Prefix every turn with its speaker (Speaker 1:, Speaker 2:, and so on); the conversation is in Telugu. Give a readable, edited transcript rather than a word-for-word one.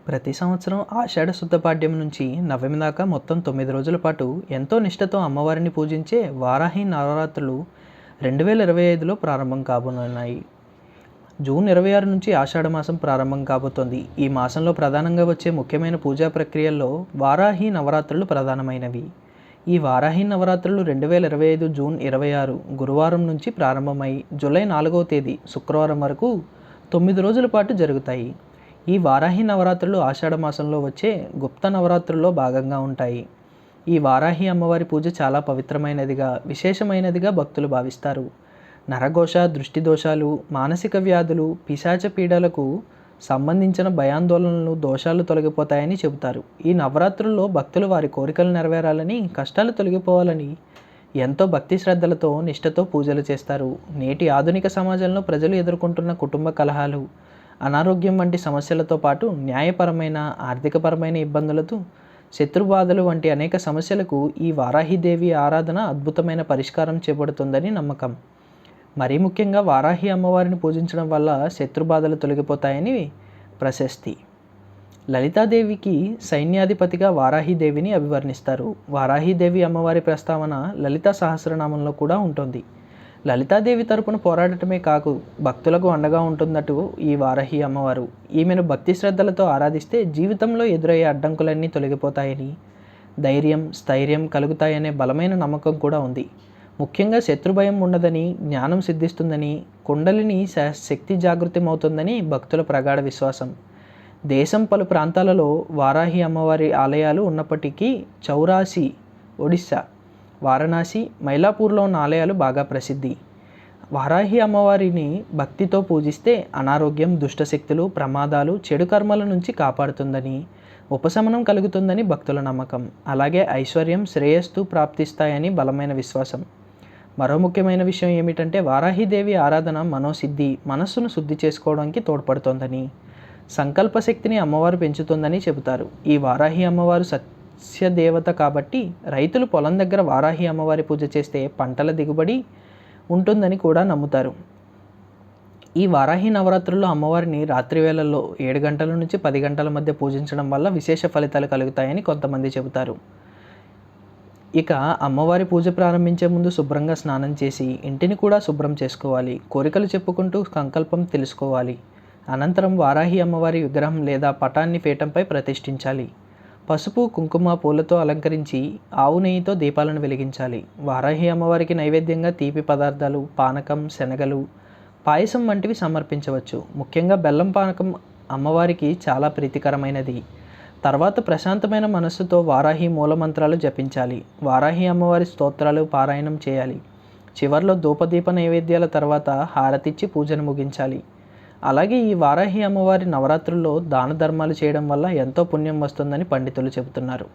Speaker 1: ప్రతి సంవత్సరం ఆషాఢ శుద్ధ పాడ్యం నుంచి నవమి దాకా మొత్తం 9 రోజుల పాటు ఎంతో నిష్ఠతో అమ్మవారిని పూజించే వారాహి నవరాత్రులు 2025లో ప్రారంభం కాబోనున్నాయి. జూన్ 26 నుంచి ఆషాఢ మాసం ప్రారంభం కాబోతోంది. ఈ మాసంలో ప్రధానంగా వచ్చే ముఖ్యమైన పూజా ప్రక్రియల్లో వారాహి నవరాత్రులు ప్రధానమైనవి. ఈ వారాహి నవరాత్రులు 2025 జూన్ 26 గురువారం నుంచి ప్రారంభమై జూలై 4వ తేదీ శుక్రవారం వరకు 9 రోజుల పాటు జరుగుతాయి. ఈ వారాహి నవరాత్రులు ఆషాఢ మాసంలో వచ్చే గుప్త నవరాత్రుల్లో భాగంగా ఉంటాయి. ఈ వారాహి అమ్మవారి పూజ చాలా పవిత్రమైనదిగా, విశేషమైనదిగా భక్తులు భావిస్తారు. నరఘోష, దృష్టి దోషాలు, మానసిక వ్యాధులు, పిశాచ పీడలకు సంబంధించిన భయాందోళనలు, దోషాలు తొలగిపోతాయని చెబుతారు. ఈ నవరాత్రుల్లో భక్తులు వారి కోరికలు నెరవేరాలని, కష్టాలు తొలగిపోవాలని ఎంతో భక్తి శ్రద్ధలతో, నిష్ఠతో పూజలు చేస్తారు. నేటి ఆధునిక సమాజంలో ప్రజలు ఎదుర్కొంటున్న కుటుంబ కలహాలు, అనారోగ్యం వంటి సమస్యలతో పాటు న్యాయపరమైన, ఆర్థికపరమైన ఇబ్బందులతో, శత్రుబాధలు వంటి అనేక సమస్యలకు ఈ వారాహిదేవి ఆరాధన అద్భుతమైన పరిష్కారం చేపడుతుందని నమ్మకం. మరీ ముఖ్యంగా వారాహి అమ్మవారిని పూజించడం వల్ల శత్రుబాధలు తొలగిపోతాయని ప్రశస్తి. లలితాదేవికి సైన్యాధిపతిగా వారాహిదేవిని అభివర్ణిస్తారు. వారాహిదేవి అమ్మవారి ప్రస్తావన లలితా సహస్రనామంలో కూడా ఉంటుంది. లలితాదేవి తరపున పోరాడటమే కాకు భక్తులకు అండగా ఉంటున్నట్టు ఈ వారాహి అమ్మవారు. ఈమెను భక్తి శ్రద్ధలతో ఆరాధిస్తే జీవితంలో ఎదురయ్యే అడ్డంకులన్నీ తొలగిపోతాయని, ధైర్యం, స్థైర్యం కలుగుతాయనే బలమైన నమ్మకం కూడా ఉంది. ముఖ్యంగా శత్రుభయం ఉండదని, జ్ఞానం సిద్ధిస్తుందని, కుండలిని శక్తి జాగృతమవుతుందని భక్తుల ప్రగాఢ విశ్వాసం. దేశం పలు ప్రాంతాలలో వారాహి అమ్మవారి ఆలయాలు ఉన్నప్పటికీ చౌరాసి, ఒడిస్సా, వారణాసి, మైలాపూర్లో ఉన్న ఆలయాలు బాగా ప్రసిద్ధి. వారాహి అమ్మవారిని భక్తితో పూజిస్తే అనారోగ్యం, దుష్టశక్తులు, ప్రమాదాలు, చెడు కర్మల నుంచి కాపాడుతుందని, ఉపశమనం కలుగుతుందని భక్తుల నమ్మకం. అలాగే ఐశ్వర్యం, శ్రేయస్సు ప్రాప్తిస్తాయని బలమైన విశ్వాసం. మరో ముఖ్యమైన విషయం ఏమిటంటే వారాహిదేవి ఆరాధన మనోసిద్ధి, మనస్సును శుద్ధి చేసుకోవడానికి తోడ్పడుతోందని, సంకల్ప శక్తిని అమ్మవారు పెంచుతుందని చెబుతారు. ఈ వారాహి అమ్మవారు సస్యదేవత కాబట్టి రైతులు పొలం దగ్గర వారాహి అమ్మవారి పూజ చేస్తే పంటల దిగుబడి ఉంటుందని కూడా నమ్ముతారు. ఈ వారాహి నవరాత్రుల్లో అమ్మవారిని రాత్రి వేళల్లో 7 గంటల నుంచి 10 గంటల మధ్య పూజించడం వల్ల విశేష ఫలితాలు కలుగుతాయని కొంతమంది చెబుతారు. ఇక అమ్మవారి పూజ ప్రారంభించే ముందు శుభ్రంగా స్నానం చేసి ఇంటిని కూడా శుభ్రం చేసుకోవాలి. కోరికలు చెప్పుకుంటూ సంకల్పం తెలుసుకోవాలి. అనంతరం వారాహి అమ్మవారి విగ్రహం లేదా పటాన్ని పీఠంపై ప్రతిష్ఠించాలి. పసుపు, కుంకుమ, పూలతో అలంకరించి ఆవు నెయ్యితో దీపాలను వెలిగించాలి. వారాహి అమ్మవారికి నైవేద్యంగా తీపి పదార్థాలు, పానకం, శనగలు, పాయసం వంటివి సమర్పించవచ్చు. ముఖ్యంగా బెల్లం పానకం అమ్మవారికి చాలా ప్రీతికరమైనది. తర్వాత ప్రశాంతమైన మనస్సుతో వారాహి మూలమంత్రాలు జపించాలి. వారాహి అమ్మవారి స్తోత్రాలు పారాయణం చేయాలి. చివర్లో ధూపదీప నైవేద్యాల తర్వాత హారతిచ్చి పూజను ముగించాలి. అలాగే ఈ వారాహి అమ్మవారి నవరాత్రుల్లో దాన ధర్మాలు చేయడం వల్ల ఎంతో పుణ్యం వస్తుందని పండితులు చెబుతున్నారు.